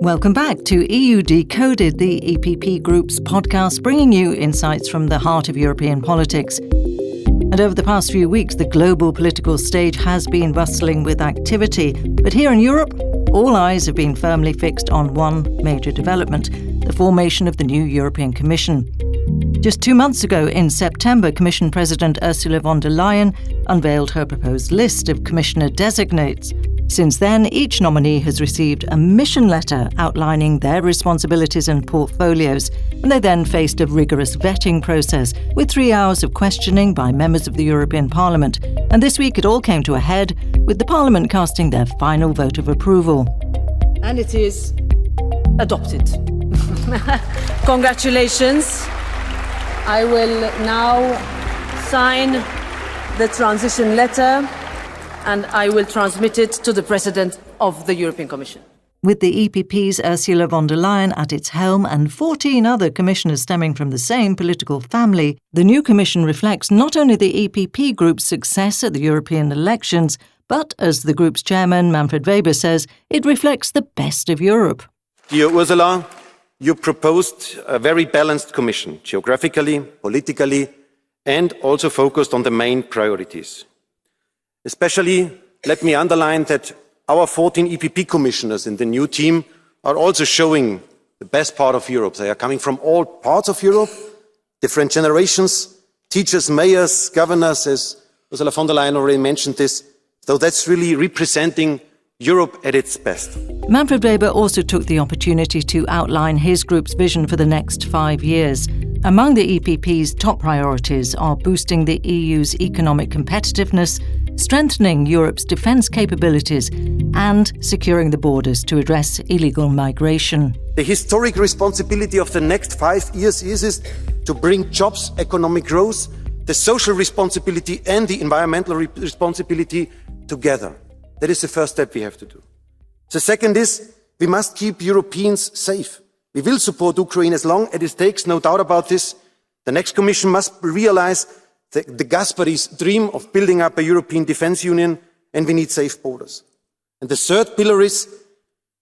Welcome back to EU Decoded, the EPP Group's podcast, bringing you insights from the heart of European politics. And over the past few weeks, the global political stage has been bustling with activity. But here in Europe, all eyes have been firmly fixed on one major development, the formation of the new European Commission. Just 2 months ago, in September, Commission President Ursula von der Leyen unveiled her proposed list of commissioner designates. Since then, each nominee has received a mission letter outlining their responsibilities and portfolios, and they then faced a rigorous vetting process with 3 hours of questioning by members of the European Parliament. And this week it all came to a head, with the Parliament casting their final vote of approval. And it is adopted. Congratulations. I will now sign the transition letter and I will transmit it to the President of the European Commission. With the EPP's Ursula von der Leyen at its helm and 14 other commissioners stemming from the same political family, the new Commission reflects not only the EPP Group's success at the European elections, but, as the group's chairman Manfred Weber says, it reflects the best of Europe. Dear Ursula, you proposed a very balanced Commission, geographically, politically, and also focused on the main priorities. Especially, let me underline that our 14 EPP commissioners in the new team are also showing the best part of Europe. They are coming from all parts of Europe, different generations, teachers, mayors, governors, as Ursula von der Leyen already mentioned this. So that's really representing Europe at its best. Manfred Weber also took the opportunity to outline his group's vision for the next 5 years. Among the EPP's top priorities are boosting the EU's economic competitiveness, strengthening Europe's defence capabilities, and securing the borders to address illegal migration. The historic responsibility of the next 5 years is to bring jobs, economic growth, the social responsibility and the environmental responsibility together. That is the first step we have to do. The second is we must keep Europeans safe. We will support Ukraine as long as it takes, no doubt about this. The next Commission must realise the Gaspari's dream of building up a European defence union, and we need safe borders. And the third pillar is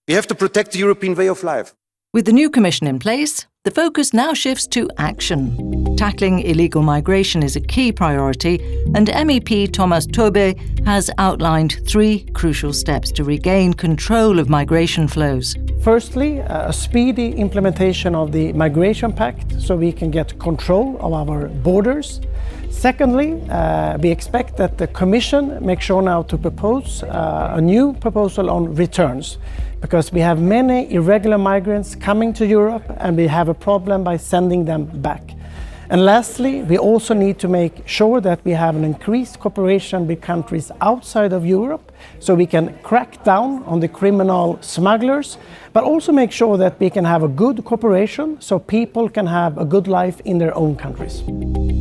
we have to protect the European way of life. With the new Commission in place, the focus now shifts to action. Tackling illegal migration is a key priority, and MEP Thomas Tobe has outlined 3 crucial steps to regain control of migration flows. Firstly, a speedy implementation of the Migration Pact so we can get control of our borders. Secondly, we expect that the Commission makes sure now to propose a new proposal on returns, because we have many irregular migrants coming to Europe and we have a problem by sending them back. And lastly, we also need to make sure that we have an increased cooperation with countries outside of Europe so we can crack down on the criminal smugglers, but also make sure that we can have a good cooperation so people can have a good life in their own countries.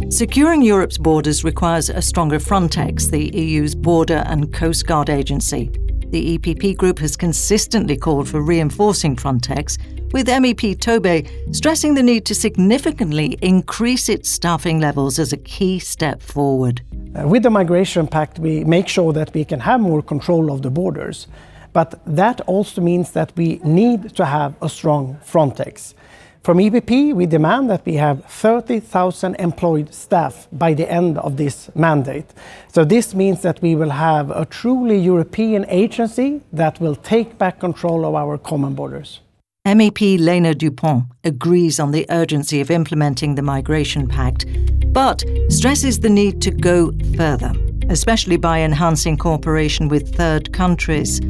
Securing Europe's borders requires a stronger Frontex, the EU's border and coast guard agency. The EPP Group has consistently called for reinforcing Frontex, with MEP Tobe stressing the need to significantly increase its staffing levels as a key step forward. With the Migration Pact, we make sure that we can have more control of the borders. But that also means that we need to have a strong Frontex. From EPP, we demand that we have 30,000 employed staff by the end of this mandate. So this means that we will have a truly European agency that will take back control of our common borders. MEP Lena Dupont agrees on the urgency of implementing the Migration Pact, but stresses the need to go further, especially by enhancing cooperation with third countries.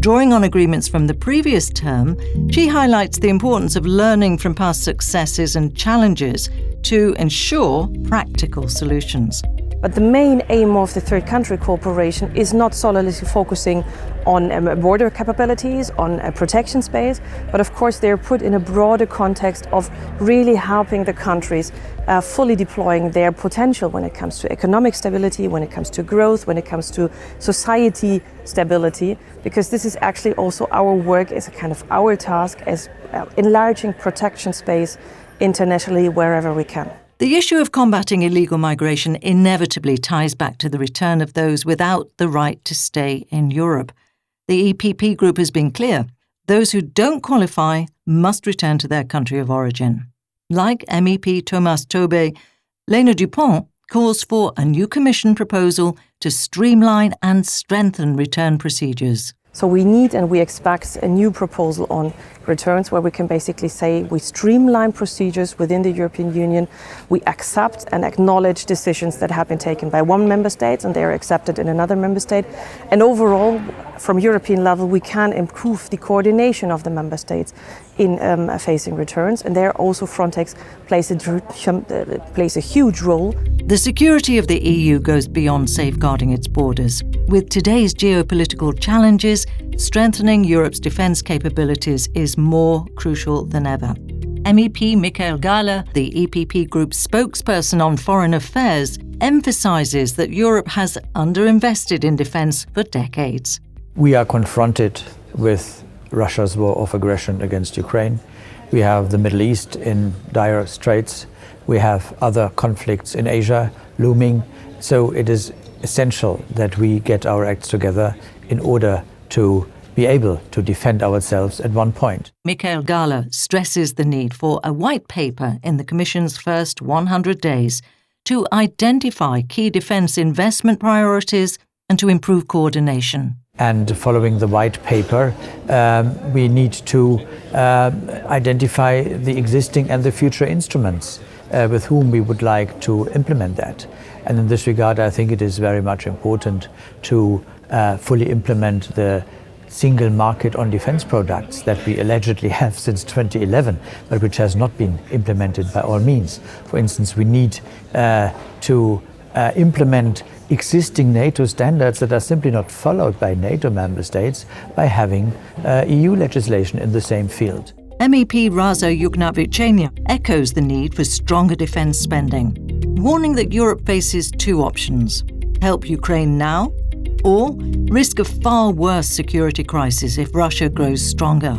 Drawing on agreements from the previous term, she highlights the importance of learning from past successes and challenges to ensure practical solutions. But the main aim of the third country cooperation is not solely focusing on border capabilities, on a protection space, but of course they're put in a broader context of really helping the countries fully deploying their potential when it comes to economic stability, when it comes to growth, when it comes to society stability, because this is actually also our work as a kind of our task as enlarging protection space internationally wherever we can. The issue of combating illegal migration inevitably ties back to the return of those without the right to stay in Europe. The EPP Group has been clear. those who don't qualify must return to their country of origin. Like MEP Thomas Tobé, Lena Dupont calls for a new Commission proposal to streamline and strengthen return procedures. So we need and we expect a new proposal on returns where we can basically say we streamline procedures within the European Union, we accept and acknowledge decisions that have been taken by one member state and they are accepted in another member state. And overall, from European level, we can improve the coordination of the member states in facing returns. And there also Frontex plays a huge role. The security of the EU goes beyond safeguarding its borders. With today's geopolitical challenges, strengthening Europe's defence capabilities is more crucial than ever. MEP Michael Gahler, the EPP Group spokesperson on foreign affairs, emphasises that Europe has underinvested in defence for decades. We are confronted with Russia's war of aggression against Ukraine. We have the Middle East in dire straits. We have other conflicts in Asia looming. So it is essential that we get our acts together in order to be able to defend ourselves at one point. Michael Gahler stresses the need for a white paper in the Commission's first 100 days to identify key defence investment priorities and to improve coordination. And following the white paper, we need to identify the existing and the future instruments with whom we would like to implement that. And in this regard, I think it is very much important to fully implement the single market on defense products that we allegedly have since 2011, but which has not been implemented by all means. For instance, we need to implement existing NATO standards that are simply not followed by NATO member states by having EU legislation in the same field. MEP Raza Yuknavicenia echoes the need for stronger defence spending, warning that Europe faces two options: help Ukraine now, or risk a far worse security crisis if Russia grows stronger.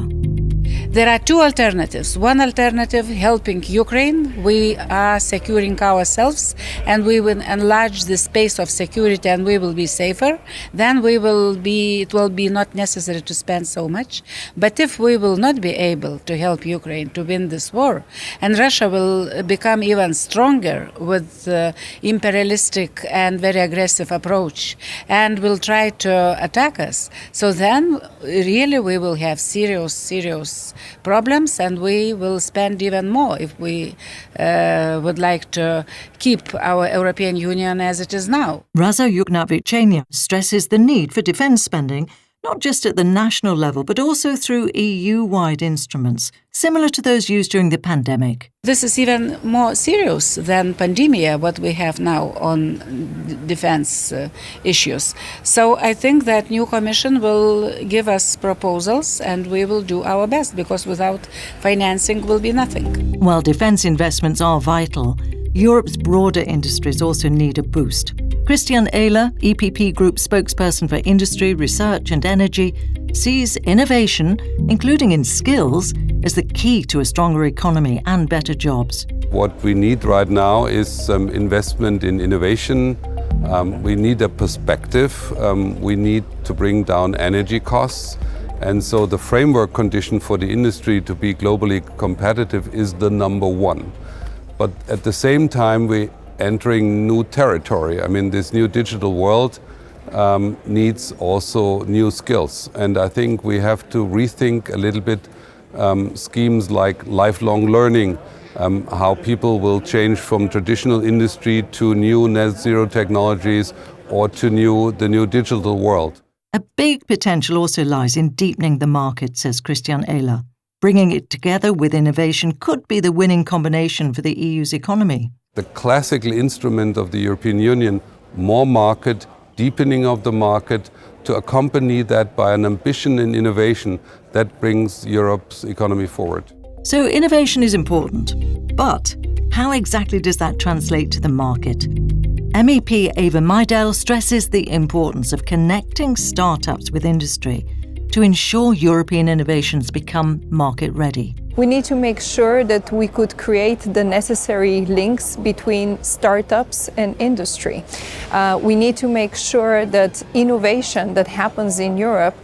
There are two alternatives. One alternative, helping Ukraine. We are securing ourselves and we will enlarge the space of security and we will be safer. Then it will be not necessary to spend so much. But if we will not be able to help Ukraine to win this war, and Russia will become even stronger with the imperialistic and very aggressive approach and will try to attack us, so then really we will have serious problems and we will spend even more if we would like to keep our European Union as it is now. Raza Yuknavicenia stresses the need for defence spending not just at the national level but also through EU-wide instruments, similar to those used during the pandemic. This is even more serious than pandemia, what we have now on defense issues. So I think that new Commission will give us proposals and we will do our best, because without financing will be nothing. While defence investments are vital, Europe's broader industries also need a boost. Christian Ehler, EPP Group spokesperson for industry, research and energy, sees innovation, including in skills, as the key to a stronger economy and better jobs. What we need right now is some investment in innovation. We need a perspective. We need to bring down energy costs. And so the framework condition for the industry to be globally competitive is the number one. But at the same time, we're entering new territory. I mean, this new digital world needs also new skills. And I think we have to rethink a little bit schemes like lifelong learning, how people will change from traditional industry to new net zero technologies or to the new digital world. A big potential also lies in deepening the market, says Christian Ehler. Bringing it together with innovation could be the winning combination for the EU's economy. The classical instrument of the European Union, more market, deepening of the market, to accompany that by an ambition in innovation that brings Europe's economy forward. So innovation is important, but how exactly does that translate to the market? MEP Eva Majdal stresses the importance of connecting startups with industry to ensure European innovations become market-ready. We need to make sure that we could create the necessary links between startups and industry. We need to make sure that innovation that happens in Europe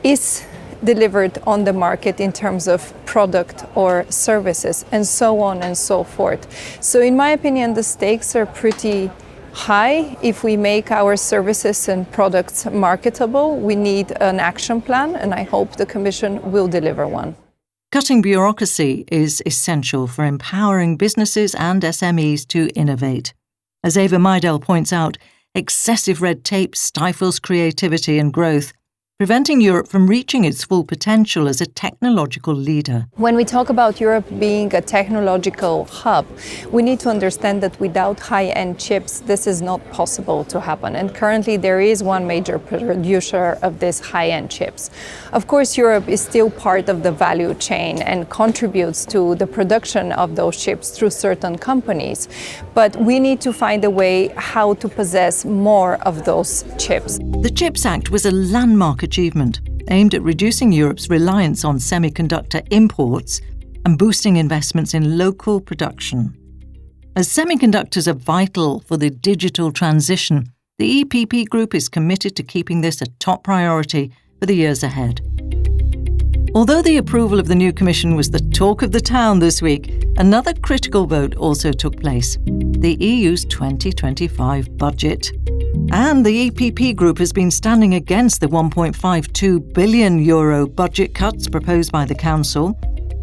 is delivered on the market in terms of product or services, and so on and so forth. So in my opinion, the stakes are pretty high. If we make our services and products marketable, we need an action plan, and I hope the Commission will deliver one. Cutting bureaucracy is essential for empowering businesses and SMEs to innovate. As Eva Meidel points out, excessive red tape stifles creativity and growth, preventing Europe from reaching its full potential as a technological leader. When we talk about Europe being a technological hub, we need to understand that without high-end chips, this is not possible to happen. And currently there is one major producer of these high-end chips. Of course, Europe is still part of the value chain and contributes to the production of those chips through certain companies. But we need to find a way how to possess more of those chips. The CHIPS Act was a landmark achievement aimed at reducing Europe's reliance on semiconductor imports and boosting investments in local production. As semiconductors are vital for the digital transition, the EPP Group is committed to keeping this a top priority for the years ahead. Although the approval of the new Commission was the talk of the town this week, another critical vote also took place: the EU's 2025 budget. And the EPP Group has been standing against the €1.52 billion budget cuts proposed by the Council,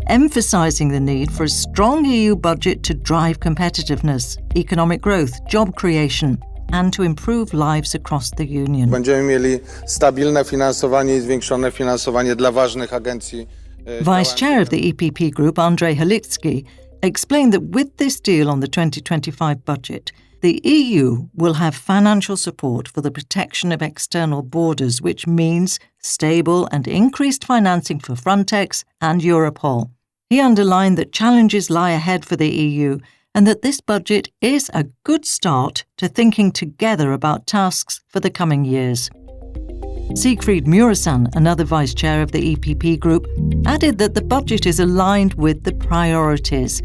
emphasising the need for a strong EU budget to drive competitiveness, economic growth, job creation, and to improve lives across the Union. Będziemy mieli stabilne finansowanie I zwiększone finansowanie dla ważnych agencji. Vice Chair of the EPP Group, Andrzej Halicki, explained that with this deal on the 2025 budget, the EU will have financial support for the protection of external borders, which means stable and increased financing for Frontex and Europol. He underlined that challenges lie ahead for the EU and that this budget is a good start to thinking together about tasks for the coming years. Siegfried Muresan, another vice chair of the EPP Group, added that the budget is aligned with the priorities,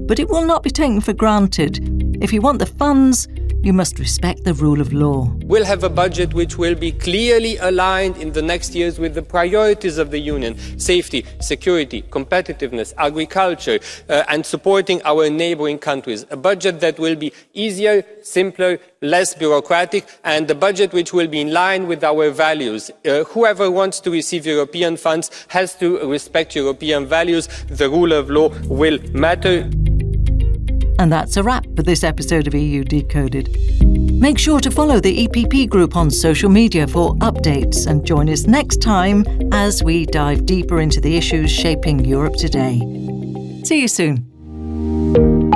but it will not be taken for granted. If you want the funds, you must respect the rule of law. We'll have a budget which will be clearly aligned in the next years with the priorities of the Union: safety, security, competitiveness, agriculture, and supporting our neighbouring countries. A budget that will be easier, simpler, less bureaucratic, and a budget which will be in line with our values. Whoever wants to receive European funds has to respect European values. The rule of law will matter. And that's a wrap for this episode of EU Decoded. Make sure to follow the EPP Group on social media for updates and join us next time as we dive deeper into the issues shaping Europe today. See you soon.